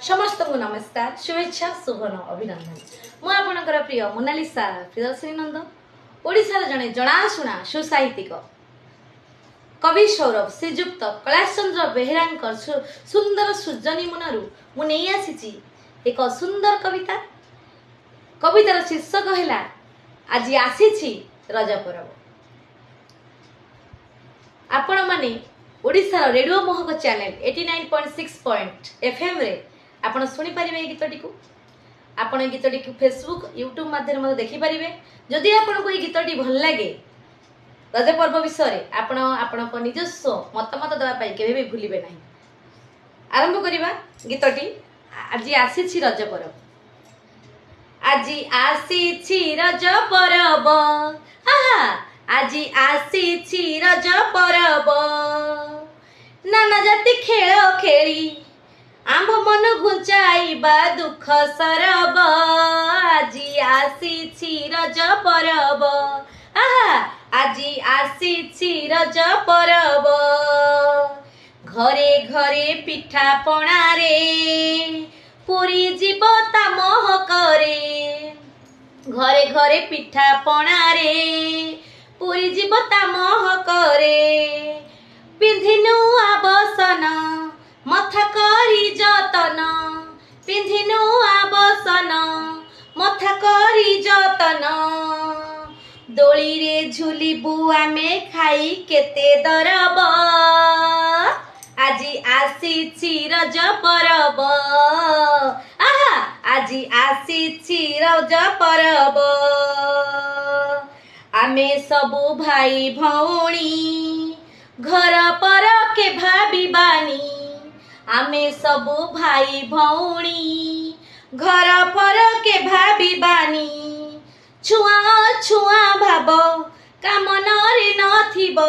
समस्त को नमस्कार शुभेच्छा शुभन अभिनंदन मु आपणकर प्रिय मोनालिसा प्रियदर्शिनी नंद ओडिशार जड़े जनाशुना सुसाहित्यिक कवि सौरभ श्रीजुक्त कैलाशचंद्र बेहेरा सुंदर सृजनी मुनरु मु नहीं आसी एक सुंदर कविता कवितार शीर्षक है आज आसी रज पर्व। आपण माने ओडिशार रेडियो मोहक चैनल 89.6 FM रे आपण सुनी पारिबे ए गीतटी को आपण गीतटी को फेसबुक यूट्यूब माध्यम देखि पारिबे। जदि आपण को ए गीतटी भल लागे रज पर्व विषय रे आपण आपण को निजस्व मतामत देबा पाई केबे भी भूलिबे नाही। आरंभ करिबा गीतटी आज आसी रज पर्व। आज आसी रज पर्व आहा आज आसी रज पर्व नाना जाति खेल खेली आंभ मन घुंचाइबा दुख सरब। आज आसी रज पर्व आहा आज आसी रज पर्व घरे घरे पिठा पणा रे पूरी जीव ता मोह करे। घरे घरे पिठा पणा रे पूरी जीव ता मोह करे। पिंधिनु आबसन मथा करी जतन पिंधिनु आबसन मथा करी जतन दोली रे झुलिबु आमे खाई केते दरब। आज आसी रज पर्व आहा आज आसी रज पर्व आमे सबु भाई भौणी घर पर के भाबिबानी। आमे सबु भाई भौणी घर पर के भाबिबानी। छुआ छुआ भाव काम नरे नथिब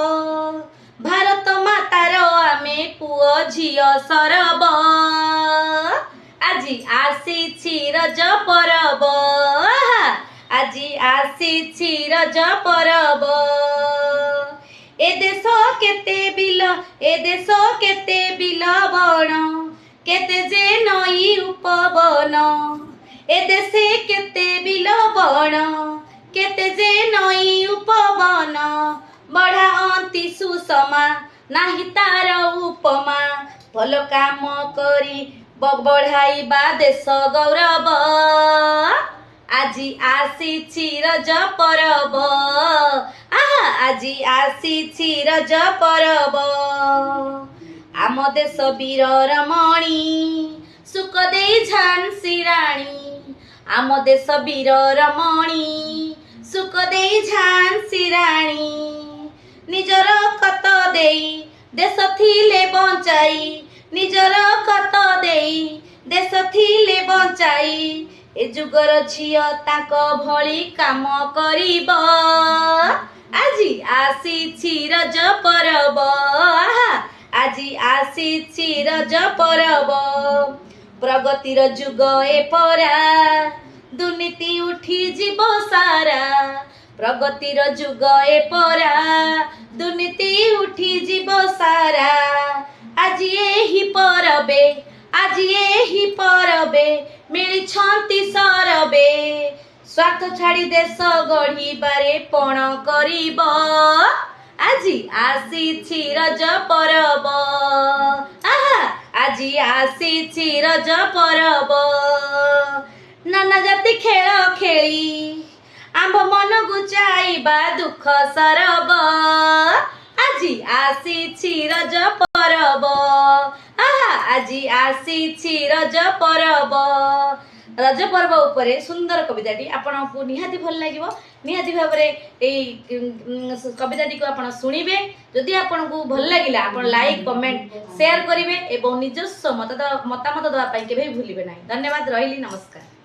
भारत मातार आमे पुओ झियो सरब। आज आसी रज पर्व आज आसी रज पर्व ए देश केते बिल ए देश केते बिल बण केते जे नई उपवन। ए देशे केते बिल बण केते जे नई उपवन बढ़ा अंति सुषमा नाही तार उपमा भल काम करी बढ़ाइबा देश गौरव। आज आसी रज पर्व आहा आज आसी रज पर्व आम देश वीर रमणी सुख दे झांसी राणी। आम देश वीर रमणी सुख दे झांसी राणी निजर कत देई देश थिले बंचाई निजर कत देई देश थिले बंचाई ए जुगर झियो ताक भली काम करिब। आज आसी रज पर्व आज आसी रज पर्व प्रगतिर जुग ए परा दुर्नीति उठी जीव सारा। प्रगतिर जुग ए परा दुर्नीति उठी जीव सारा। आज एही परबे आज एही परबे मिली छंती सरबे स्वार्थ छाड़ी देश गढ़िबारे पण करिब। आज आसी रज पर्व आहा आज आसी रज पर्व नाना जाति खेल खेली आंभ मन गुचाइबा दुख सरब। आज आसी रज पर्व आहा आज आसी रज पर्व। रज पर्व उपरे सुंदर कविताटी आपन को निहाती भल लागिवो निहाती भाबरे ए कविताटी को आपन सुनिबे। जदि आपन को भल लागिला आपन लाइक कमेंट शेयर करिवे एवं निजस्व मतामत दवा पई केबे भूलिबे नाही। धन्यवाद रहिली नमस्कार।